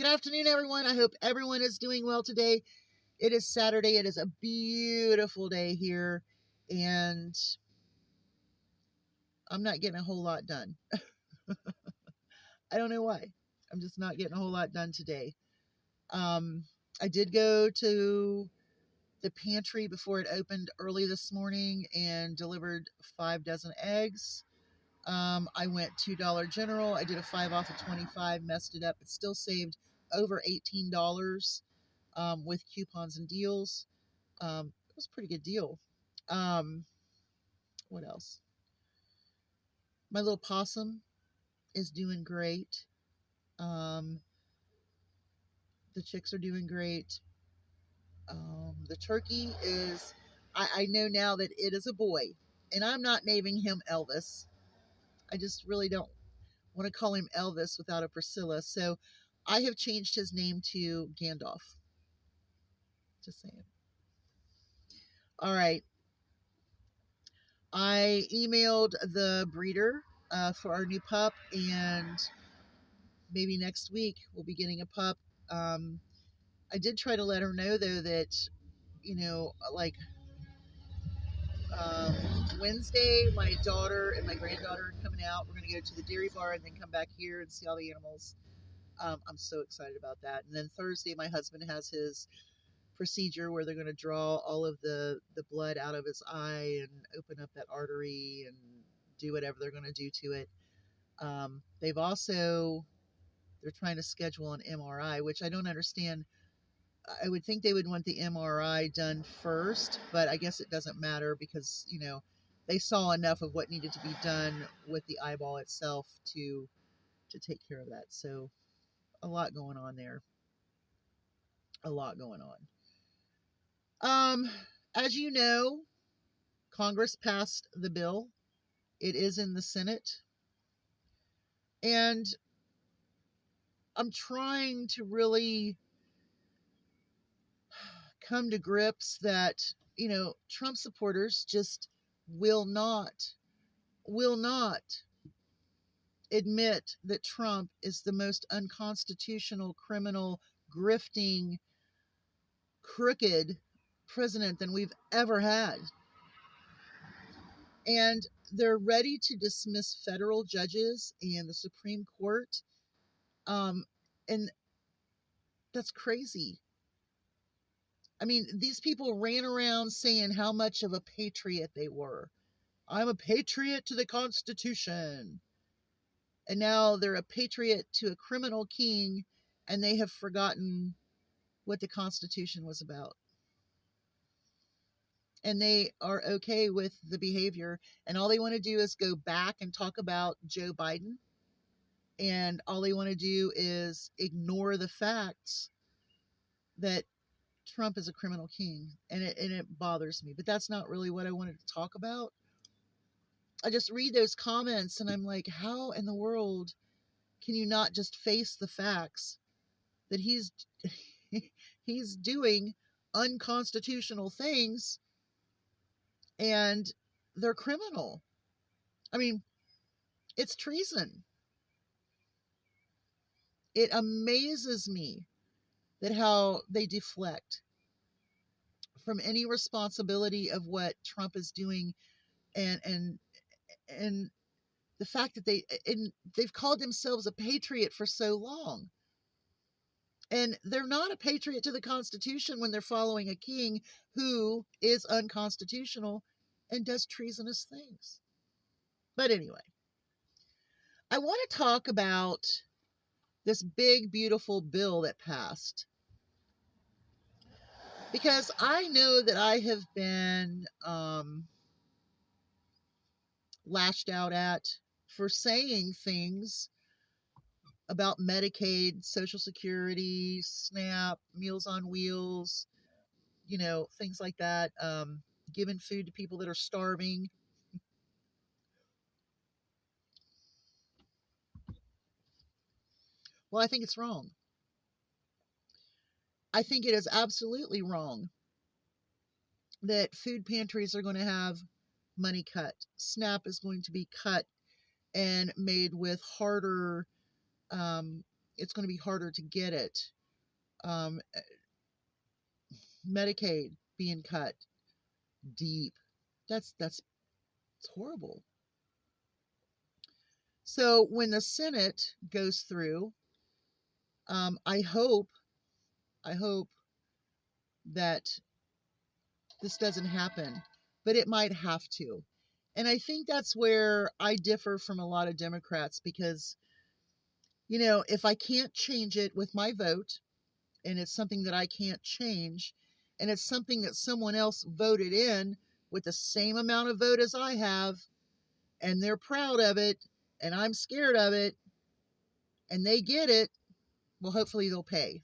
Good afternoon, everyone. I hope everyone is doing well today. It is Saturday. It is a beautiful day here, and I'm not getting a whole lot done. I don't know why. I'm just not getting a whole lot done today. Um, I did go to the pantry before it opened early this morning and delivered 5 dozen eggs. I went to Dollar General. I did a 5 off of 25, messed it up, but still saved over $18 with coupons and deals. It was a pretty good deal. Um, what else? My little possum is doing great. Um, the chicks are doing great. The turkey is, I know now that it is a boy, and I'm not naming him Elvis. I just really don't want to call him Elvis without a Priscilla. So I have changed his name to Gandalf. Just saying. All right. I emailed the breeder for our new pup, and maybe next week we'll be getting a pup. Um, I did try to let her know, though, that, like um, Wednesday, my daughter and my granddaughter are coming out. We're going to go to the dairy bar and then come back here and see all the animals. I'm so excited about that. And then Thursday, my husband has his procedure where they're going to draw all of the blood out of his eye and open up that artery and do whatever they're going to do to it. They're trying to schedule an MRI, which I don't understand. I would think they would want the MRI done first, but I guess it doesn't matter because, they saw enough of what needed to be done with the eyeball itself to take care of that. So a lot going on there. A lot going on. As you know, Congress passed the bill. It is in the Senate. And I'm trying to really come to grips that, Trump supporters just will not admit that Trump is the most unconstitutional, criminal, grifting, crooked president than we've ever had. And they're ready to dismiss federal judges and the Supreme Court. And that's crazy. I mean, these people ran around saying how much of a patriot they were. I'm a patriot to the Constitution. And now they're a patriot to a criminal king, and they have forgotten what the Constitution was about. And they are okay with the behavior, and all they want to do is go back and talk about Joe Biden, and all they want to do is ignore the facts that Trump is a criminal king, and it bothers me. But that's not really what I wanted to talk about. I just read those comments, and I'm like, how in the world can you not just face the facts that he's doing unconstitutional things and they're criminal? I mean, it's treason. It amazes me that how they deflect from any responsibility of what Trump is doing, and the fact that they've called themselves a patriot for so long. And they're not a patriot to the Constitution when they're following a king who is unconstitutional and does treasonous things. But anyway, I want to talk about this big, beautiful bill that passed, because I know that I have been lashed out at for saying things about Medicaid, Social Security, SNAP, Meals on Wheels, things like that, giving food to people that are starving. Well, I think it's wrong. I think it is absolutely wrong that food pantries are going to have money cut. SNAP is going to be cut and made with harder it's going to be harder to get it. Um, Medicaid being cut deep. That's it's horrible. So when the Senate goes through, I hope that this doesn't happen, but it might have to. And I think that's where I differ from a lot of Democrats because, if I can't change it with my vote, and it's something that I can't change, and it's something that someone else voted in with the same amount of vote as I have, and they're proud of it, and I'm scared of it, and they get it, well, hopefully they'll pay.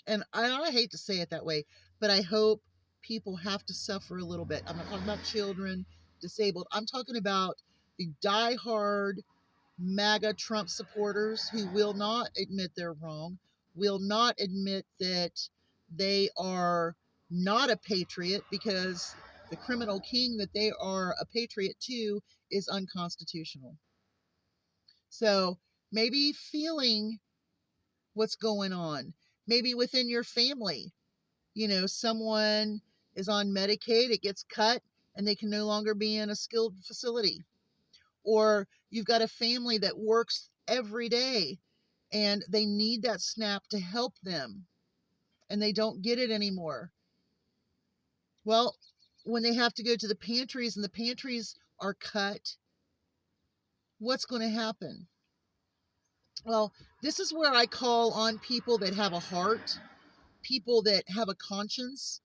And I hate to say it that way, but I hope people have to suffer a little bit. I'm not talking about children, disabled. I'm talking about the diehard MAGA Trump supporters who will not admit they're wrong, will not admit that they are not a patriot because the criminal king that they are a patriot to is unconstitutional. So maybe feeling what's going on, maybe within your family, someone is on Medicaid, it gets cut, and they can no longer be in a skilled facility. Or you've got a family that works every day and they need that SNAP to help them and they don't get it anymore. Well, when they have to go to the pantries and the pantries are cut, what's going to happen? Well, this is where I call on people that have a heart, people that have a conscience,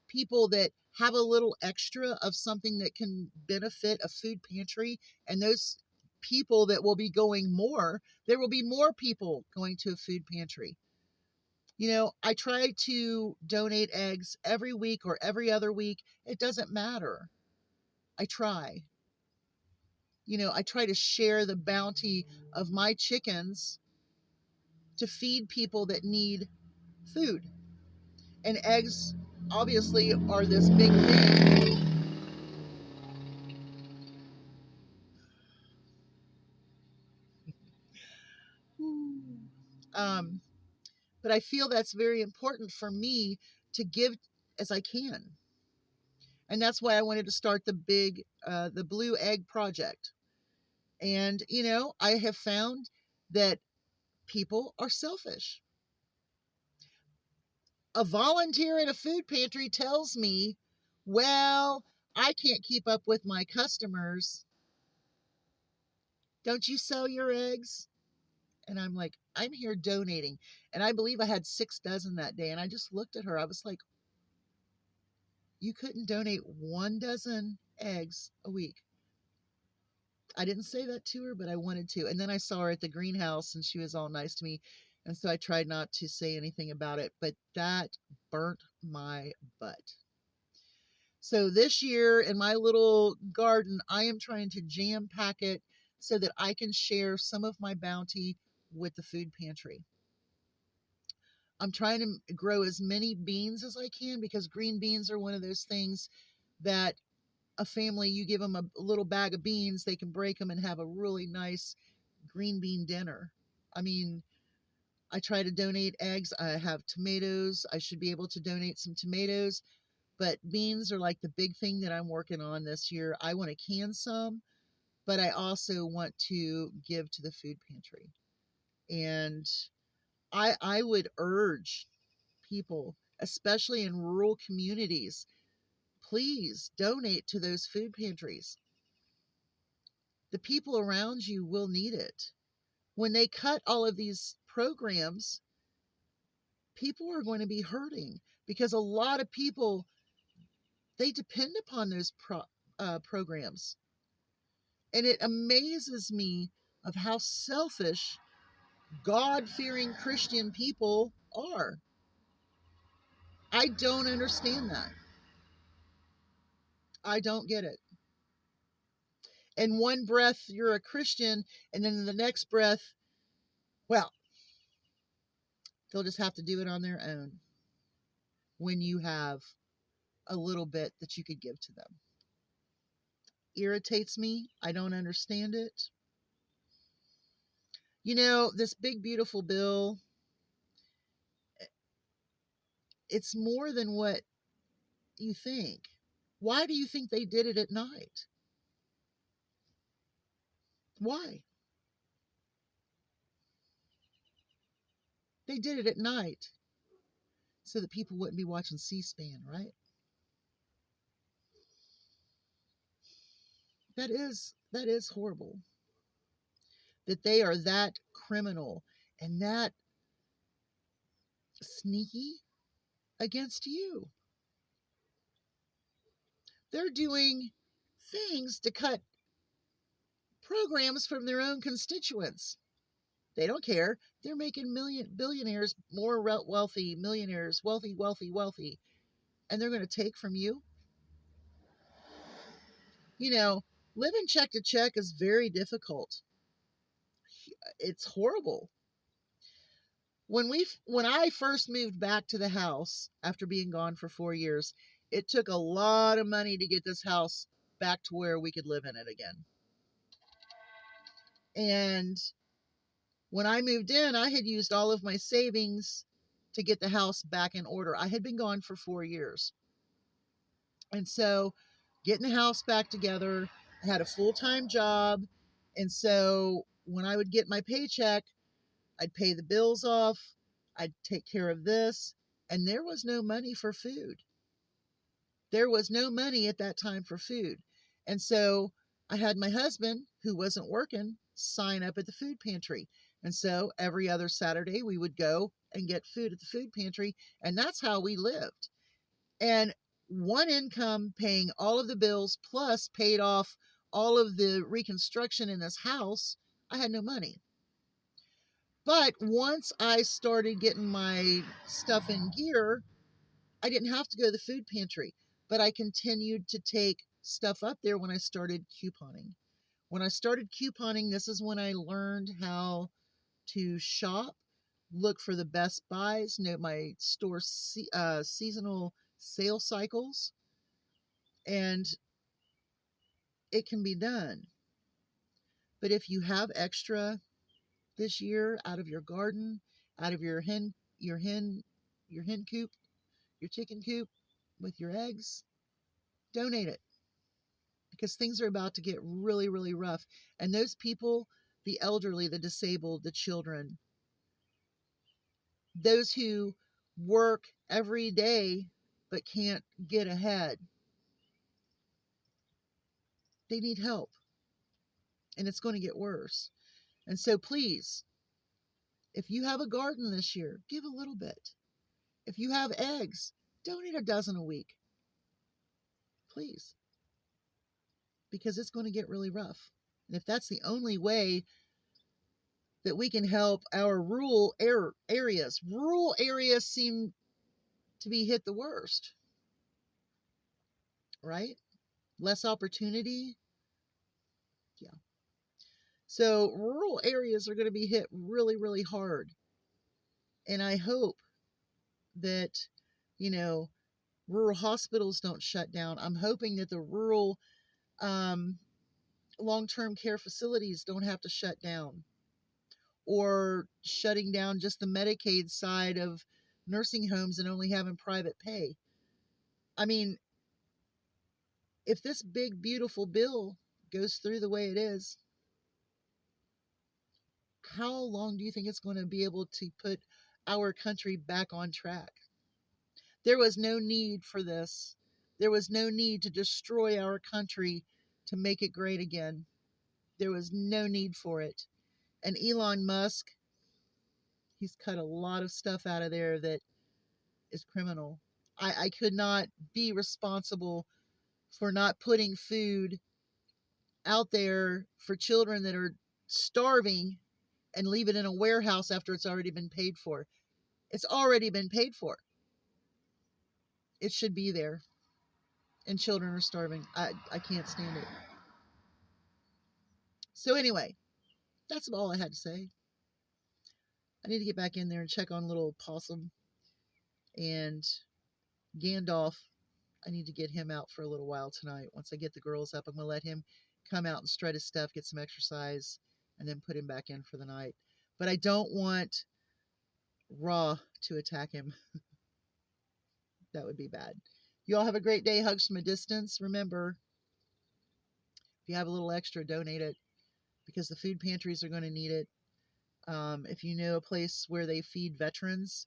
people that have a little extra of something that can benefit a food pantry, and those people that will be going more, there will be more people going to a food pantry. I try to donate eggs every week or every other week. It doesn't matter. I try. I try to share the bounty of my chickens to feed people that need food. And eggs obviously are this big thing. Um, but I feel that's very important for me to give as I can. And that's why I wanted to start the Blue Egg Project. And, I have found that people are selfish. A volunteer at a food pantry tells me, well, I can't keep up with my customers. Don't you sell your eggs? And I'm like, I'm here donating. And I believe I had 6 dozen that day. And I just looked at her. I was like, you couldn't donate 1 dozen eggs a week. I didn't say that to her, but I wanted to. And then I saw her at the greenhouse and she was all nice to me. And so I tried not to say anything about it, but that burnt my butt. So this year in my little garden, I am trying to jam pack it so that I can share some of my bounty with the food pantry. I'm trying to grow as many beans as I can because green beans are one of those things that a family, you give them a little bag of beans, they can break them and have a really nice green bean dinner. I mean, I try to donate eggs. I have tomatoes. I should be able to donate some tomatoes, but beans are like the big thing that I'm working on this year. I want to can some, but I also want to give to the food pantry. And I would urge people, especially in rural communities, please donate to those food pantries. The people around you will need it. When they cut all of these programs, people are going to be hurting because a lot of people, they depend upon those programs. And it amazes me of how selfish God-fearing Christian people are. I don't understand that. I don't get it. In one breath, you're a Christian, and then in the next breath, well, they'll just have to do it on their own when you have a little bit that you could give to them. Irritates me. I don't understand it. This big, beautiful bill, it's more than what you think. Why do you think they did it at night? Why? They did it at night so that people wouldn't be watching C-SPAN, right? That is horrible. That they are that criminal and that sneaky against you. They're doing things to cut programs from their own constituents. They don't care. They're making billionaires more wealthy, millionaires, wealthy, wealthy, wealthy. And they're going to take from you. Living check to check is very difficult. It's horrible. When I first moved back to the house after being gone for 4 years, it took a lot of money to get this house back to where we could live in it again. And when I moved in, I had used all of my savings to get the house back in order. I had been gone for 4 years. And so getting the house back together, I had a full-time job. And so when I would get my paycheck, I'd pay the bills off, I'd take care of this, and there was no money for food. There was no money at that time for food. And so I had my husband, who wasn't working, sign up at the food pantry. And so every other Saturday we would go and get food at the food pantry, and that's how we lived. And one income paying all of the bills plus paid off all of the reconstruction in this house, I had no money. But once I started getting my stuff in gear, I didn't have to go to the food pantry, but I continued to take stuff up there when I started couponing. When I started couponing, this is when I learned how to shop, look for the best buys, know my store seasonal sale cycles, and it can be done. But if you have extra this year out of your garden, out of your hen, your hen coop, your chicken coop with your eggs, donate it, because things are about to get really, really rough. And those people, the elderly, the disabled, the children, those who work every day but can't get ahead, they need help. And it's going to get worse. And so please, if you have a garden this year, give a little bit. If you have eggs, donate a dozen a week. Please. Because it's going to get really rough. And if that's the only way that we can help our rural areas seem to be hit the worst, right? Less opportunity. Yeah. So rural areas are going to be hit really, really hard. And I hope that, you know, rural hospitals don't shut down. I'm hoping that the rural long-term care facilities don't have to shut down, or shutting down just the Medicaid side of nursing homes and only having private pay. I mean, if this big, beautiful bill goes through the way it is, how long do you think it's going to be able to put our country back on track? There was no need for this. There was no need to destroy our country to make it great again. There was no need for it. And Elon Musk, he's cut a lot of stuff out of there that is criminal. I could not be responsible for not putting food out there for children that are starving and leave it in a warehouse after it's already been paid for. It's already been paid for. It should be there. And children are starving. I can't stand it. So anyway, that's all I had to say. I need to get back in there and check on little Possum and Gandalf. I need to get him out for a little while tonight. Once I get the girls up, I'm going to let him come out and strut his stuff, get some exercise, and then put him back in for the night. but I don't want Raw to attack him. That would be bad. You all have a great day. Hugs from a distance. Remember, if you have a little extra, donate it because the food pantries are going to need it. If you know a place where they feed veterans,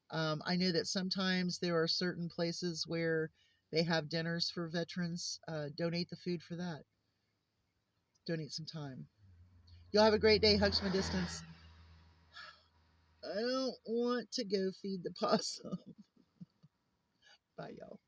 I know that sometimes there are certain places where they have dinners for veterans. Donate the food for that. Donate some time. Y'all have a great day. Hugs from a distance. I don't want to go feed the possum. Bye, y'all.